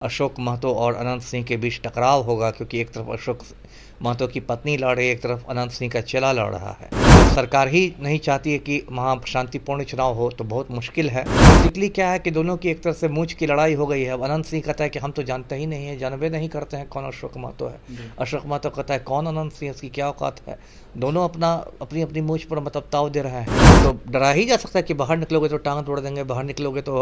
अशोक महतो और अनंत सिंह के बीच टकराव होगा, क्योंकि एक तरफ अशोक महतो की पत्नी लड़ रही है, एक तरफ अनंत सिंह का चेला लड़ रहा है। सरकार ही नहीं चाहती है कि वहाँ शांतिपूर्ण चुनाव हो, तो बहुत मुश्किल है। बेसिकली क्या है कि दोनों की एक तरफ से मूंछ की लड़ाई हो गई है। अब अनंत सिंह कहता है कि हम तो जानते ही नहीं है, जानबे नहीं करते हैं कौन अशोक महतो है। अशोक महतो कहता है कौन अनंत सिंह, उसकी क्या औकात है। दोनों अपनी अपनी मूंछ पर मतलब ताव दे रहे हैं। तो डरा ही जा सकता है कि बाहर निकलोगे तो टांग तोड़ देंगे, बाहर निकलोगे तो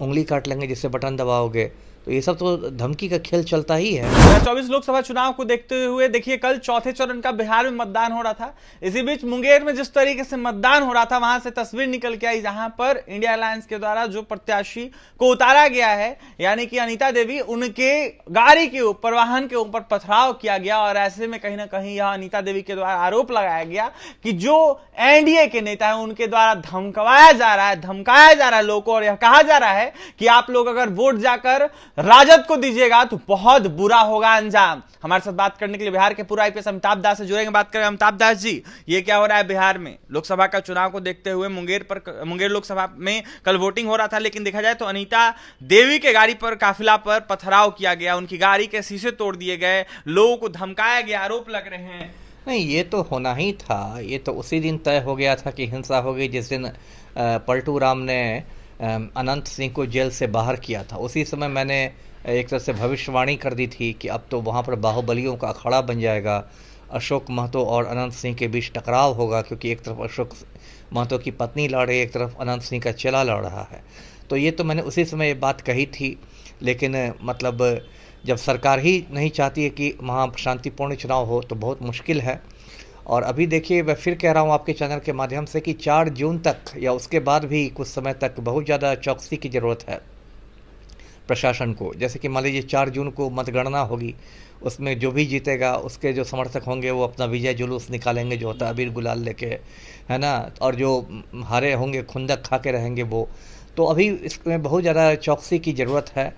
उंगली काट लेंगे जिससे बटन दबाओगे। तो ये सब तो धमकी का खेल चलता ही है। 2024 लोकसभा चुनाव को देखते हुए देखिए, कल चौथे चरण का बिहार में मतदान हो रहा था। इसी बीच मुंगेर में जिस तरीके से मतदान हो रहा था, वहां से तस्वीर निकल के आई जहां पर इंडिया अलायंस के द्वारा जो प्रत्याशी को उतारा गया है, यानी कि अनीता देवी, उनके गाड़ी के ऊपर, वाहन के ऊपर पथराव किया गया। और ऐसे में कहीं ना कहीं यह अनीता देवी के द्वारा आरोप लगाया गया कि जो एनडीए के नेता है उनके द्वारा धमकाया जा रहा है लोगों को। और यह कहा जा रहा है कि आप लोग अगर वोट जाकर राजद को दीजिएगा तो बहुत बुरा होगा अंजाम। हमारे साथ बात करने के लिए बिहार के पूर्व आईपीएस अमिताभ दास से जुड़ेंगे। बात करें अमिताभ दास जी, ये क्या हो रहा है बिहार में लोकसभा का चुनाव को देखते हुए? मुंगेर लोकसभा में कल वोटिंग हो रहा था, लेकिन देखा जाए तो अनीता देवी के गाड़ी पर, काफिला पर पथराव किया गया, उनकी गाड़ी के शीशे तोड़ दिए गए, लोगों को धमकाया गया, आरोप लग रहे हैं। नहीं, ये तो होना ही था। ये तो उसी दिन तय हो गया था कि हिंसा हो गई जिस दिन पलटू राम ने अनंत सिंह को जेल से बाहर किया था। उसी समय मैंने एक तरह से भविष्यवाणी कर दी थी कि अब तो वहाँ पर बाहुबलियों का अखाड़ा बन जाएगा। अशोक महतो और अनंत सिंह के बीच टकराव होगा, क्योंकि एक तरफ अशोक महतो की पत्नी लड़ रही है, एक तरफ अनंत सिंह का चेला लड़ रहा है। तो ये तो मैंने उसी समय ये बात कही थी। लेकिन मतलब जब सरकार ही नहीं चाहती है कि वहाँ शांतिपूर्ण चुनाव हो, तो बहुत मुश्किल है। और अभी देखिए, मैं फिर कह रहा हूँ आपके चैनल के माध्यम से कि 4 जून तक या उसके बाद भी कुछ समय तक बहुत ज़्यादा चौकसी की ज़रूरत है प्रशासन को। जैसे कि मान लीजिए 4 जून को मतगणना होगी, उसमें जो भी जीतेगा उसके जो समर्थक होंगे वो अपना विजय जुलूस निकालेंगे, जो होता है अबीर गुलाल लेके, है ना। और जो हारे होंगे खुंदक खा के रहेंगे वो। तो अभी इसमें बहुत ज़्यादा चौकसी की ज़रूरत है।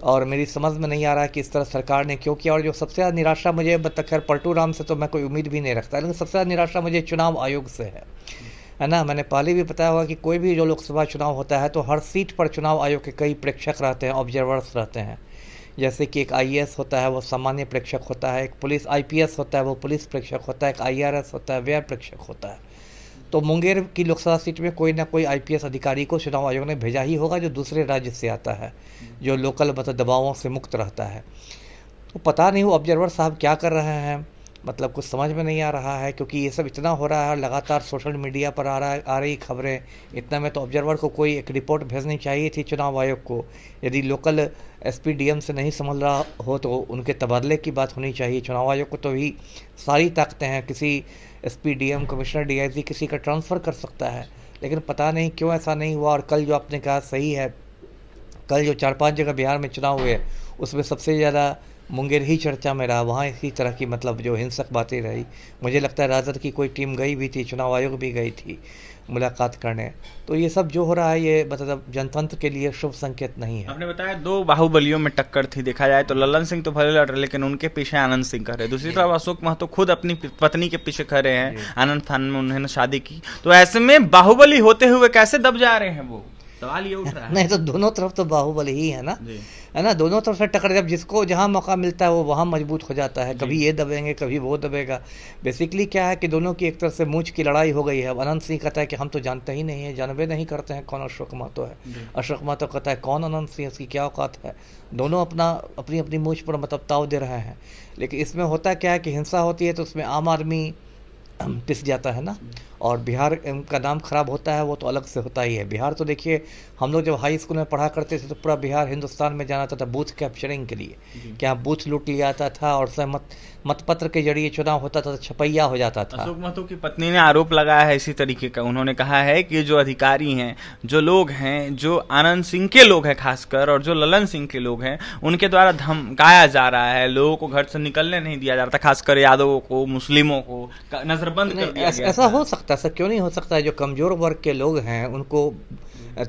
और मेरी समझ में नहीं आ रहा है कि इस तरह सरकार ने क्यों किया। और जो सबसे ज़्यादा निराशा मुझे, खैर पलटू राम से तो मैं कोई उम्मीद भी नहीं रखता, लेकिन सबसे ज़्यादा निराशा मुझे चुनाव आयोग से है ना। मैंने पहले भी बताया हुआ कि कोई भी जो लोकसभा चुनाव होता है तो हर सीट पर चुनाव आयोग के कई प्रेक्षक रहते हैं, ऑब्जर्वर्स रहते हैं। जैसे कि एक आईएएस होता है वो सामान्य प्रेक्षक होता है, एक पुलिस आईपीएस होता है वो पुलिस प्रेक्षक होता है, एक आईआरएस होता है व्यय प्रेक्षक होता है। तो मुंगेर की लोकसभा सीट में कोई ना कोई आईपीएस अधिकारी को चुनाव आयोग ने भेजा ही होगा, जो दूसरे राज्य से आता है, जो लोकल मतलब दबावों से मुक्त रहता है। तो पता नहीं वो ऑब्जर्वर साहब क्या कर रहे हैं, मतलब कुछ समझ में नहीं आ रहा है। क्योंकि ये सब इतना हो रहा है, लगातार सोशल मीडिया पर आ रही खबरें, इतना में तो ऑब्जर्वर को कोई एक रिपोर्ट भेजनी चाहिए थी चुनाव आयोग को। यदि लोकल एसपी डीएम से नहीं समझ रहा हो तो उनके तबादले की बात होनी चाहिए। चुनाव आयोग को तो भी सारी ताकतें हैं, किसी एसपी डीएम, कमिश्नर डीआईजी किसी का ट्रांसफ़र कर सकता है। लेकिन पता नहीं क्यों ऐसा नहीं हुआ। और कल जो आपने कहा सही है, कल जो 4-5 जगह बिहार में चुनाव हुए उसमें सबसे ज़्यादा मुंगेर ही चर्चा में रहा। वहाँ इसी तरह की मतलब जो हिंसक बातें रही। मुझे लगता है राजद की कोई टीम गई भी थी, चुनाव आयोग भी गई थी मुलाकात करने। तो ये सब जो हो रहा है ये मतलब जनतंत्र के लिए शुभ संकेत नहीं है। आपने बताया 2 बाहुबलियों में टक्कर थी। देखा जाए तो ललन सिंह तो भले लड़ रहे, लेकिन उनके पीछे आनंद सिंह खड़े। दूसरी तरफ अशोक महतो खुद अपनी पत्नी के पीछे खड़े हैं। आनंद थान में उन्होंने शादी की। तो ऐसे में बाहुबली होते हुए कैसे दब जा रहे हैं वो, सवाल ये उठ रहा है। नहीं तो दोनों तरफ तो बाहुबली ही है ना, है ना। दोनों तरफ से टक्कर, जब जिसको जहाँ मौका मिलता है वो वहाँ मजबूत हो जाता है। कभी ये दबेंगे कभी वो दबेगा। बेसिकली क्या है कि दोनों की एक तरफ से मूंछ की लड़ाई हो गई है। अब अनंत सिंह कहता है कि हम तो जानते ही नहीं है, जानबे नहीं करते हैं कौन अशोक महतो है। अशोक महतो कहता है कौन अनंत सिंह, उसकी क्या औकात है। दोनों अपनी अपनी मूंछ पर मतलब ताव दे रहे हैं। लेकिन इसमें होता क्या है कि हिंसा होती है तो उसमें आम आदमी पिस जाता है ना। और बिहार का नाम खराब होता है वो तो अलग से होता ही है। बिहार तो देखिए, हम लोग जब हाई स्कूल में पढ़ा करते थे तो पूरा बिहार हिंदुस्तान में जाना था बूथ कैप्चरिंग के लिए, कि यहाँ बूथ लूट लिया जाता था और मतपत्र के जरिए चुनाव होता था तो छपैया हो जाता था। अशोक महतो की पत्नी ने आरोप लगाया है इसी तरीके का। उन्होंने कहा है कि जो अधिकारी हैं, जो लोग हैं, जो आनंद सिंह के लोग हैं खासकर, और जो ललन सिंह के लोग हैं, उनके द्वारा धमकाया जा रहा है। लोगों को घर से निकलने नहीं दिया जा रहा था, खासकर यादवों को, मुस्लिमों को नजरबंद कर दिया गया। ऐसा हो सकता है, ऐसा क्यों नहीं हो सकता है। जो कमजोर वर्ग के लोग हैं उनको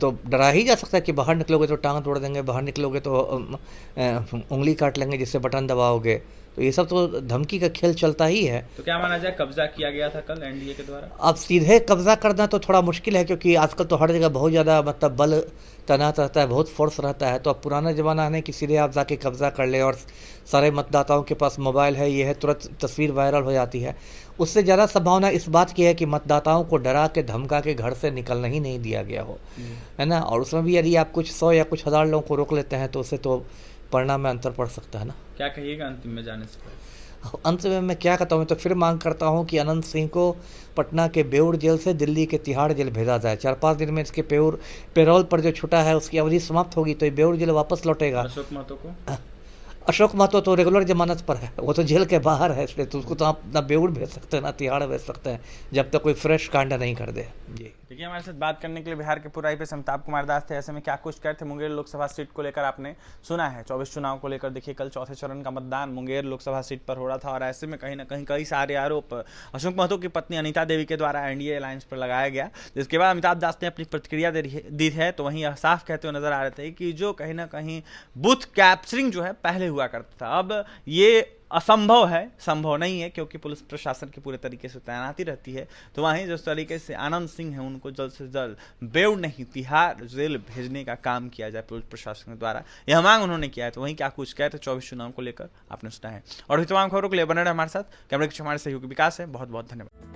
तो डरा ही जा सकता है कि बाहर निकलोगे तो टांग तोड़ देंगे, बाहर निकलोगे तो उंगली काट लेंगे जिससे बटन दबाओगे। तो ये सब तो धमकी का खेल चलता ही है। तो क्या माना जाए, कब्जा किया गया था कल एनडीए के द्वारा? अब सीधे कब्जा करना तो थोड़ा मुश्किल है, क्योंकि आजकल तो हर जगह बहुत ज़्यादा मतलब बल तैनात रहता है, बहुत फोर्स रहता है। तो अब पुराना ज़माना है कि सीधे आप जाके कब्जा कर ले और सारे मतदाताओं के पास मोबाइल है, ये है, तुरंत तस्वीर वायरल हो जाती है। उससे ज़्यादा संभावना इस बात की है कि मतदाताओं को डरा के धमका के घर से निकलना ही नहीं दिया गया हो, है ना। और उसमें भी यदि आप कुछ 100 या कुछ हज़ार लोगों को रोक लेते हैं तो उससे तो परिणाम में अंतर पड़ सकता है ना। क्या कहिएगा अंतिम में जाने से पहले? अंत में मैं क्या कहता हूँ, तो फिर मांग करता हूँ कि अनंत सिंह को पटना के बेउर जेल से दिल्ली के तिहाड़ जेल भेजा जाए। 4-5 दिन में इसके पेरोल पर जो छुटा है उसकी अवधि समाप्त होगी तो ये बेउर जेल वापस लौटेगा। अशोक महतो को? अशोक महतो तो रेगुलर जमानत पर है, वो तो जेल के बाहर है, इसलिए तो उसको तो आप ना बेउर भेज सकते हैं ना तिहाड़ भेज सकते हैं, जब तक कोई फ्रेश कांड नहीं कर दे। जी देखिए, हमारे साथ बात करने के लिए बिहार के पूर्व आईपीएस अमिताभ कुमार दास थे। ऐसे में क्या कुछ कहते थे मुंगेर लोकसभा सीट को लेकर आपने सुना है। 24 चुनाव को लेकर देखिए कल चौथे चरण का मतदान मुंगेर लोकसभा सीट पर हो रहा था और ऐसे में कहीं ना कहीं कई सारे आरोप अशोक महतो की पत्नी अनीता देवी के द्वारा एनडीए अलायंस पर लगाया गया, जिसके बाद अमिताभ दास ने अपनी प्रतिक्रिया दी है। तो वहीं साफ कहते हुए नजर आ रहे थे कि जो कहीं ना कहीं बूथ कैप्चरिंग जो है पहले हुआ करता था, अब ये असंभव है, संभव नहीं है, क्योंकि पुलिस प्रशासन की पूरे तरीके से तैनाती रहती है। तो वहीं जिस तरीके से आनंद सिंह है उनको जल्द से जल्द बेउर नहीं तिहाड़ जेल भेजने का काम किया जाए पुलिस प्रशासन के द्वारा, यह मांग उन्होंने किया है। तो वहीं क्या कुछ कहते 24 चुनाव को लेकर आपने सुना है। और तमाम खबरों के लिए बने रहे हमारे साथ। कैमरे के हमारे सहयोगी विकास है। बहुत बहुत धन्यवाद।